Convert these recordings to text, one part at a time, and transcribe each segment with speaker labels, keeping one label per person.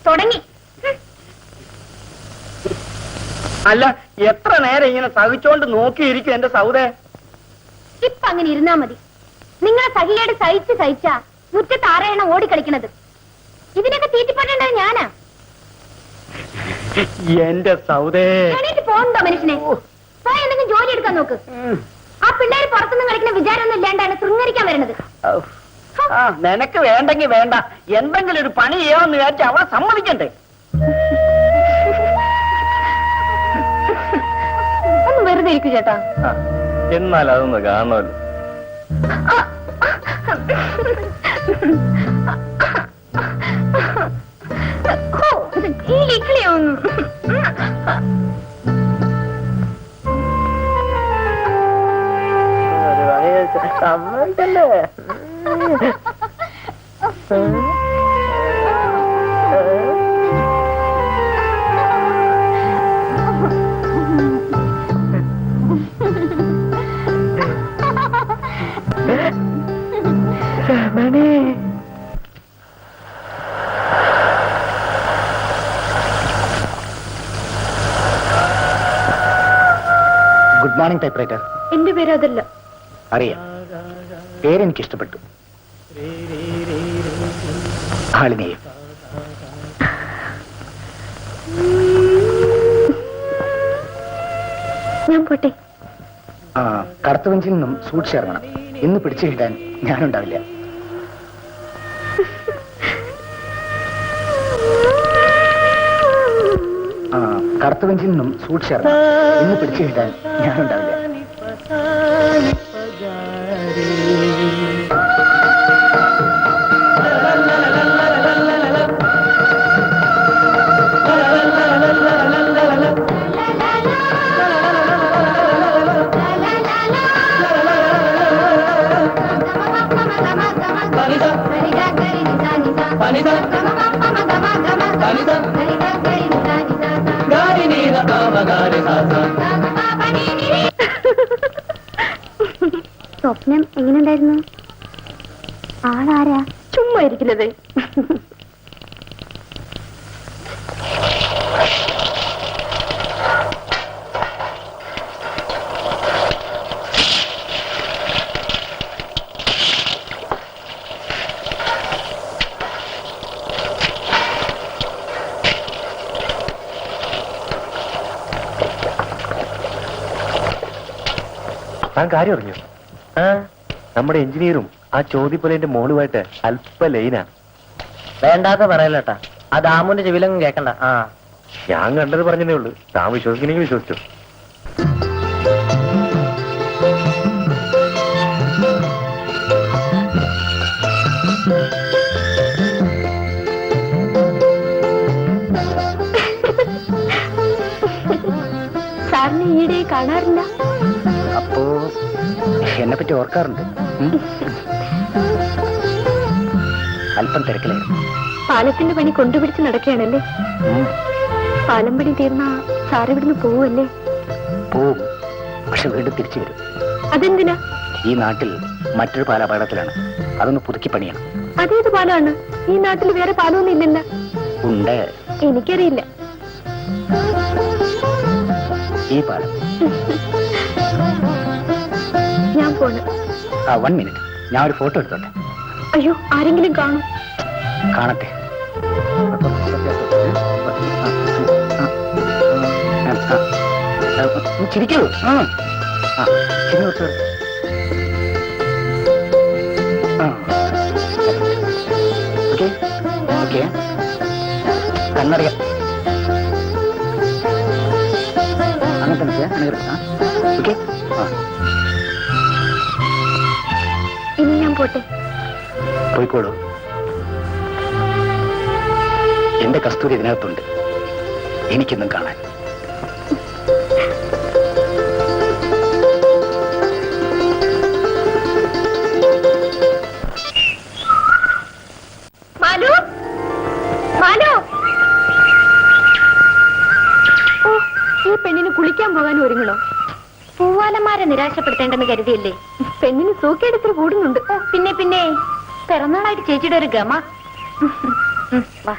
Speaker 1: തുടങ്ങി.
Speaker 2: അല്ല, എത്ര നേരം ഇങ്ങനെ സഹിച്ചോണ്ട് നോക്കിയിരിക്കും എന്റെ സൗദേ?
Speaker 1: ഇപ്പൊ അങ്ങനെ ഇരുന്നാ മതി. നിങ്ങളെ സഹിയേട് സഹിച്ചാ മുറ്റത്ത് ആറെണ്ണം ഓടിക്കളിക്കണത്. ഇതിനൊക്കെ തീറ്റിപ്പറ്റേണ്ടത് ഞാനാ.
Speaker 2: എന്റെ സൗദേ,
Speaker 1: പോകണ്ടോ മനുഷ്യനെ? പോയി എന്തെങ്കിലും ജോലി എടുക്കാൻ നോക്ക്. ആ പിള്ളേര് പുറത്തുനിന്ന് കളിക്കുന്ന വിചാരമൊന്നും ഇല്ലാണ്ടാണ് ശൃംഗരിക്കാൻ വരുന്നത്.
Speaker 2: നിനക്ക് വേണ്ടെങ്കി വേണ്ട, എന്തെങ്കിലും ഒരു പണി ചെയ്യാമെന്ന് വിചാരിച്ച അവളെ സമ്മതിക്കണ്ടേ?
Speaker 1: ഒന്ന് വെറുതെ ഇരിക്കു ചേട്ടാ.
Speaker 2: എന്നാൽ അതൊന്ന് കാണുമല്ലോ.
Speaker 1: ഈ ഇക്കളിയൊന്നും
Speaker 2: സമ്മതിക്കണ്ടേ?
Speaker 3: Good morning typewriter.
Speaker 1: എന്റെ പേര് അതല്ല.
Speaker 3: അറിയാം, പേരെനിക്കിഷ്ടപ്പെട്ടു. ആളിനെയും.
Speaker 1: ഞാൻ പോട്ടെ.
Speaker 3: കടത്തുവഞ്ചിൽ നിന്നും സൂക്ഷിച്ച് ഇറങ്ങണം. ഇന്ന് പിടിച്ചു കിട്ടാൻ ഞാനുണ്ടാവില്ല. കടത്തുവഞ്ചിൽ നിന്നും സൂക്ഷിച്ച് ഇറങ്ങണം. ഇന്ന് പിടിച്ചു കിട്ടാൻ ഞാനുണ്ടാവില്ല.
Speaker 1: സ്വപ്നം എങ്ങനെയുണ്ടായിരുന്നു? ആളാരാ? ചുമ്മാ ഇരിക്കുന്നത്.
Speaker 4: താൻ കാര്യം അറിഞ്ഞു? നമ്മുടെ എഞ്ചിനീയറും ആ ചോദ്യപ്പൊലേന്റെ മോളുമായിട്ട് അല്പ ലൈനാ.
Speaker 2: വേണ്ടാത്ത പറയല്ലേട്ടാ, ആ ദാമുവിന്റെ ചെവിലങ്ങും കേക്കണ്ട.
Speaker 4: ഞാൻ കണ്ടത് പറഞ്ഞതേ ഉള്ളൂ. താൻ വിശ്വസിക്കണമെങ്കിൽ വിശ്വസിച്ചു.
Speaker 1: സാറിനെ ഈയിടെ കാണാറില്ല.
Speaker 3: അപ്പോ എന്നെ പറ്റി ഓർക്കാറുണ്ട്. അല്പം തിരക്കിലായിരുന്നു.
Speaker 1: പാലത്തിന്റെ പണി കൊണ്ടുപിടിച്ച് നടക്കുകയാണല്ലേ? പാലം പണി തീർന്നാ സാർ ഇവിടുന്ന് പോവല്ലേ?
Speaker 3: പോവും, പക്ഷെ വീണ്ടും തിരിച്ചു വരും.
Speaker 1: അതെന്തിനാ?
Speaker 3: ഈ നാട്ടിൽ മറ്റൊരു പാല അപകടത്തിലാണ്. അതൊന്ന് പുതുക്കി പണിയണം.
Speaker 1: അതേത് പാലമാണ്? ഈ നാട്ടിൽ വേറെ പാലമൊന്നും ഇല്ലല്ലോ.
Speaker 3: ഉണ്ട്.
Speaker 1: എനിക്കറിയില്ല.
Speaker 3: ഈ പാലം.
Speaker 1: ഞാൻ പോണ്.
Speaker 3: 1 മിനിറ്റ്, ഞാൻ ഒരു ഫോട്ടോ എടുത്തോട്ടെ.
Speaker 1: അയ്യോ, ആരെങ്കിലും കാണും.
Speaker 3: കാണട്ടെ. ചിരിക്കൂ. കണ്ണറിയാം. അങ്ങനെ തന്നെ. ഓക്കെ.
Speaker 1: ഇനി ഞാൻ പോട്ടെ.
Speaker 3: പോയിക്കോളൂ. എന്റെ കസ്തൂരി ഇതിനകത്തുണ്ട്, എനിക്കൊന്നും കാണാൻ.
Speaker 1: മാലു, മാലു. ഓ, ഈ പെണ്ണിന് കുളിക്കാൻ പോകാൻ ഒരുങ്ങണോ? പൂവാലന്മാരെ നിരാശപ്പെടുത്തേണ്ട വേണ്ടെന്ന് കരുതിയല്ലേ? പെണ്ണിന് സൂക്കേടത്തിൽ കൂടുന്നുണ്ട്. പിന്നെ പിന്നെ പിറന്നാളായിട്ട് ചേച്ചിയുടെ ഒരു ഗമ. വാ.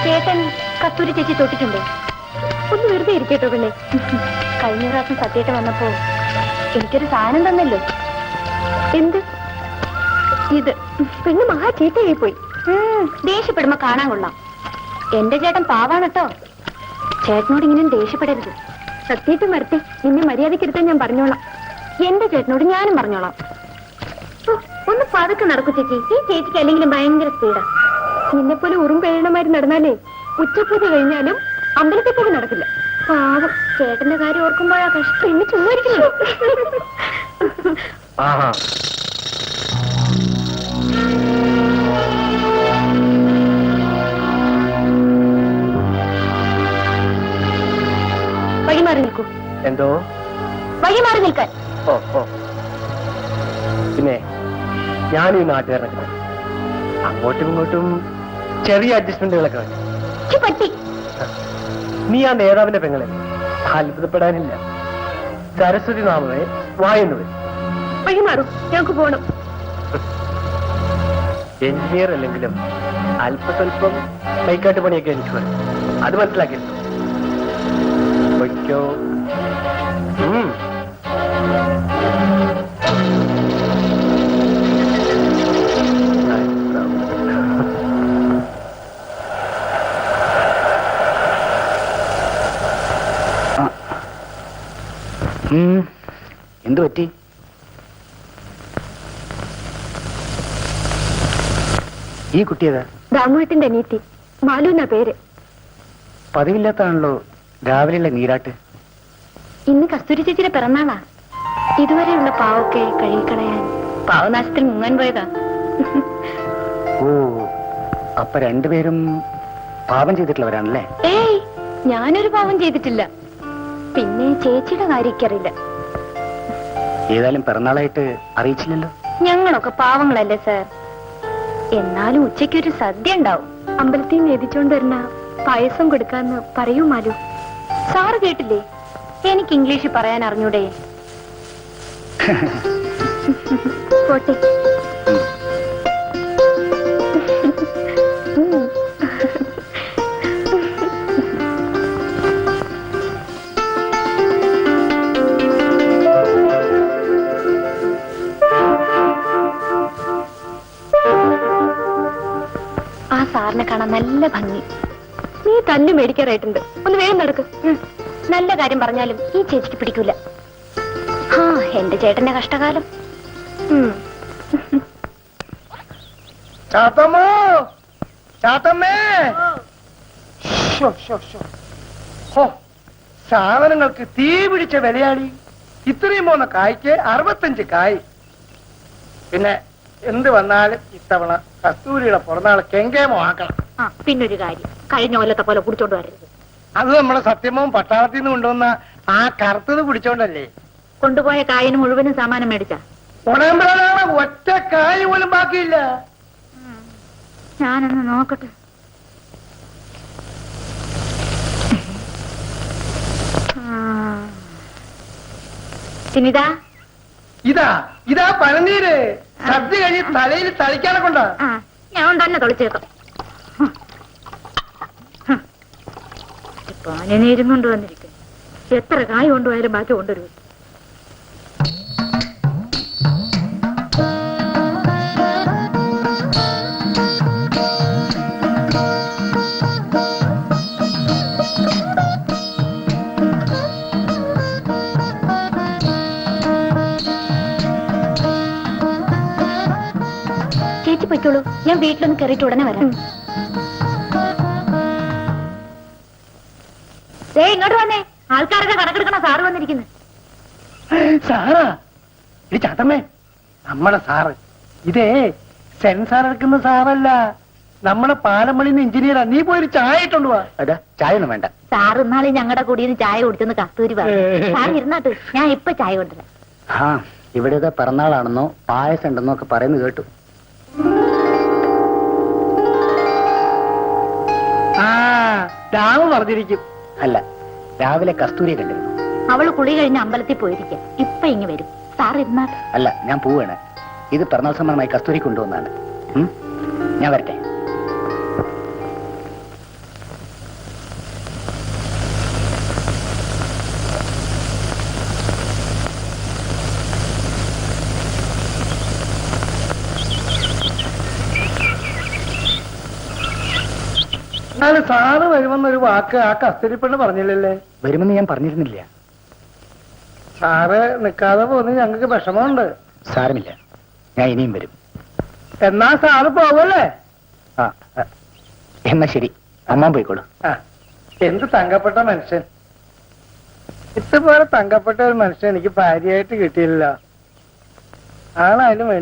Speaker 1: ചേട്ടൻ കസ്തൂരി ചേച്ചി തൊട്ടിട്ടുണ്ടോ? ഒന്ന് വെറുതെ ഇരിക്കട്ടോ പെണ്ണെ. കഴിഞ്ഞ പ്രാവശ്യം സത്യേട്ട വന്നപ്പോ എനിക്കൊരു സാധനം തന്നല്ലോ. എന്ത്? ഇത്. പെണ്ണ് മഹാ ചീത്തയായി പോയി. ദേഷ്യപ്പെടുമ്പോ കാണാൻ കൊള്ളാം. എന്റെ ചേട്ടൻ പാവാണട്ടോ. ചേട്ടനോട് ഇങ്ങനെ ദേഷ്യപ്പെടരുത്. സത്യേട്ടൻ വരട്ടെ, നിന്നെ മര്യാദക്കെടുത്താൻ ഞാൻ പറഞ്ഞോളാം. എന്റെ ചേട്ടനോട് ഞാനും പറഞ്ഞോളാം. ഒന്ന് പതുക്കെ നടക്കൂ ചേച്ചി. ഈ ചേച്ചിക്ക് അല്ലെങ്കിലും ഭയങ്കര സ്പീഡാ. നിന്നെ പോലെ ഉറും പേഴണമാര് നടന്നാലേ ഉച്ചപൂജ കഴിഞ്ഞാലും അമ്പലത്തിൽ പോലും നടക്കില്ല. പാവം ചേട്ടന്റെ കാര്യം ഓർക്കുമ്പോഴാ കഷ്ടം. എന്നെ ചുമ്മാരിക്കുന്നു. വഴിമാറി നിൽക്കൂ.
Speaker 4: എന്തോ?
Speaker 1: വഴിമാറി നിൽക്കാൻ.
Speaker 4: ഓ ഓ പിന്നെ ഞാനും ഈ നാട്ടുകാരനൊക്കെ അങ്ങോട്ടും ഇങ്ങോട്ടും ചെറിയ അഡ്ജസ്റ്റ്മെന്റുകളൊക്കെ വേണം.
Speaker 1: പറ്റി.
Speaker 4: നീ ആ നേതാവിന്റെ പെങ്ങളെ അത്ഭുതപ്പെടാനില്ല. സരസ്വതി നാമവേ വായെന്ന് വരും.
Speaker 1: വഴിമാറും, ഞങ്ങൾക്ക് പോണം.
Speaker 4: എഞ്ചിനീയർ അല്ലെങ്കിലും അല്പസ്വല്പം കൈക്കാട്ട് പണിയൊക്കെ എനിക്ക് വരും. അത് മനസ്സിലാക്കിയിരുന്നു. പൊയ്ക്കോ.
Speaker 3: എന്തു പറ്റി? ഈ കുട്ടിയേതാ?
Speaker 1: ദാമുവേട്ടന്റെ അനിയത്തി, മാലു എന്നാ പേര്.
Speaker 3: പതിവില്ലാത്താണല്ലോ രാവിലെയുള്ള നീരാട്ട്.
Speaker 1: ഇന്ന് കസ്തൂരി ചേച്ചിയുടെ പിറന്നാളാ. ഇതുവരെയുള്ള പാവൊക്കെ കഴുകിക്കളയാൻ പാവനാശത്തിൽ മുങ്ങാൻ പോയതാ.
Speaker 3: ഓ, അപ്പൊ രണ്ടുപേരും പാപം ചെയ്തിട്ടുള്ളവരാണല്ലേ?
Speaker 1: ഏയ്, ഞാനൊരു പാവം ചെയ്തിട്ടില്ല. പിന്നെ ചേച്ചിയുടെ കാര്യക്കറിയില്ല.
Speaker 3: ഏതായാലും പിറന്നാളായിട്ട് അറിയിച്ചില്ലല്ലോ.
Speaker 1: ഞങ്ങളൊക്കെ പാവങ്ങളല്ലേ സാർ. എന്നാലും ഉച്ചയ്ക്കൊരു സദ്യ ഉണ്ടാവും. അമ്പലത്തിൽ നിന്ന് എത്തിച്ചോണ്ട് വരുന്ന പായസം കൊടുക്കാന്ന് പറയൂ മാലു. സാറ് കേട്ടില്ലേ? എനിക്ക് ഇംഗ്ലീഷിൽ പറയാൻ അറിഞ്ഞൂടെ? പോട്ടെ. ആ സാറിനെ കാണാൻ നല്ല ഭംഗി. നീ തല്ലു മേടിക്കാറായിട്ടുണ്ട്. ഒന്ന് വേഗം നടക്ക്. നല്ല കാര്യം പറഞ്ഞാലും ഈ ചേച്ചിക്ക് പിടിക്കൂല. ആ, എന്റെ ചേട്ടന്റെ കഷ്ടകാലം.
Speaker 2: ചാത്തമ്മോ, ചാത്തമ്മേ. സാധനങ്ങൾക്ക് തീ പിടിച്ച വിലയാളി. ഇത്രയും പോന്ന കായ്ക്ക് 65 കായ്. പിന്നെ എന്ത് വന്നാലും ഇത്തവണ കസ്തൂരിയുടെ പിറന്നാള് കെങ്കേമോ ആക്കണം.
Speaker 1: പിന്നൊരു കാര്യം, കഴിഞ്ഞ കൊല്ലത്തെ പോലെ കുടിച്ചോണ്ട് വരരുത്.
Speaker 2: അത് നമ്മളെ സത്യമവും പട്ടാളത്തിൽ നിന്ന് കൊണ്ടുവന്ന ആ കറുത്തത് പിടിച്ചോണ്ടല്ലേ?
Speaker 1: കൊണ്ടുപോയ കായന് മുഴുവനും സാമാനം മേടിച്ച
Speaker 2: ഉണമ്പലാണ്. ഒറ്റ കായ് പോലും ബാക്കിയില്ല.
Speaker 1: ഞാനൊന്ന് നോക്കട്ടെ. പിന്നിതാ
Speaker 2: ഇതാ പനനീര്. സദ്യ കഴിഞ്ഞ് തലയിൽ തളിക്കാനെ കൊണ്ടാ.
Speaker 1: ഞാൻ തന്നെ തൊളിച്ചേക്കാം. പാനനീരും കൊണ്ടുവന്നിരിക്കും. എത്ര കായ് കൊണ്ടുപോയാലും ബാക്കി കൊണ്ടുവരും. ചേച്ചി പൊയ്ക്കോളൂ, ഞാൻ വീട്ടിലൊന്ന് കയറിയിട്ട് ഉടനെ വരാം. ഇങ്ങോട്ട് വന്നേ, ആൾക്കാരൊക്കെ കണക്കെടുക്കണ സാറ് വന്നിരിക്കുന്നു.
Speaker 2: സാറാ? ഇത് ചാത്തമ്മേ, നമ്മളെ സാറ്. ഇതേ സെൻസാർ എടുക്കുന്ന സാറല്ല, നമ്മളെ പാലമളിന്ന് എഞ്ചിനീയറാ. നീ പോയൊരു ചായ ഇട്ടോണ്ട് വാ.
Speaker 3: അതാ, ചായ ഒന്നും വേണ്ട.
Speaker 1: സാർ ഇന്നാളെ ഞങ്ങളുടെ കൂടിയെന്ന് ചായ കുടിച്ചെന്ന് കസ്തൂരി പറഞ്ഞു. സാർ ഇരുന്നാട്ട്, ഞാൻ ഇപ്പൊ ചായ കൊണ്ടില്ല.
Speaker 3: ആ, ഇവിടേത് പിറന്നാളാണെന്നോ പായസം ഉണ്ടെന്നോ ഒക്കെ പറയുന്നത് കേട്ടു.
Speaker 2: രാമ പറഞ്ഞിരിക്കും.
Speaker 3: അല്ല, രാവിലെ കസ്തൂരിയെ കണ്ടിരുന്നു.
Speaker 1: അവള് കുളി കഴിഞ്ഞ് അമ്പലത്തിൽ പോയിരിക്കും. ഇപ്പൊ ഇങ്ങ് വരും. സാർ ഇരുന്നാൽ.
Speaker 3: അല്ല, ഞാൻ പോവാണ്. ഇത് പിറന്നാൾ സമ്മാനമായി കസ്തൂരി കൊണ്ടുവന്നാണ്. ഞാൻ വരട്ടെ.
Speaker 2: എന്നാലും സാറ് വരുമെന്നൊരു വാക്ക് ആ കസ്തൂരി പെണ്ണ് പറഞ്ഞില്ലല്ലേ?
Speaker 3: വരുമെന്ന് ഞാൻ പറഞ്ഞിരുന്നില്ല.
Speaker 2: സാറ് നിൽക്കാതെ പോകുന്നത് ഞങ്ങൾക്ക് വിഷമമുണ്ട്.
Speaker 3: സാരമില്ല, ഞാൻ ഇനിയും വരും.
Speaker 2: എന്നാ സാറ് പോവല്ലേ?
Speaker 3: ആ, എന്നാ ശരി, അമ്മ പോയിക്കോളൂ.
Speaker 2: ആ, എന്ത് തങ്കപ്പെട്ട മനുഷ്യൻ. ഇതുപോലെ തങ്കപ്പെട്ട ഒരു മനുഷ്യൻ എനിക്ക് ഭാര്യയായിട്ട് കിട്ടിയില്ല. ആളായാലും വേണ്ടി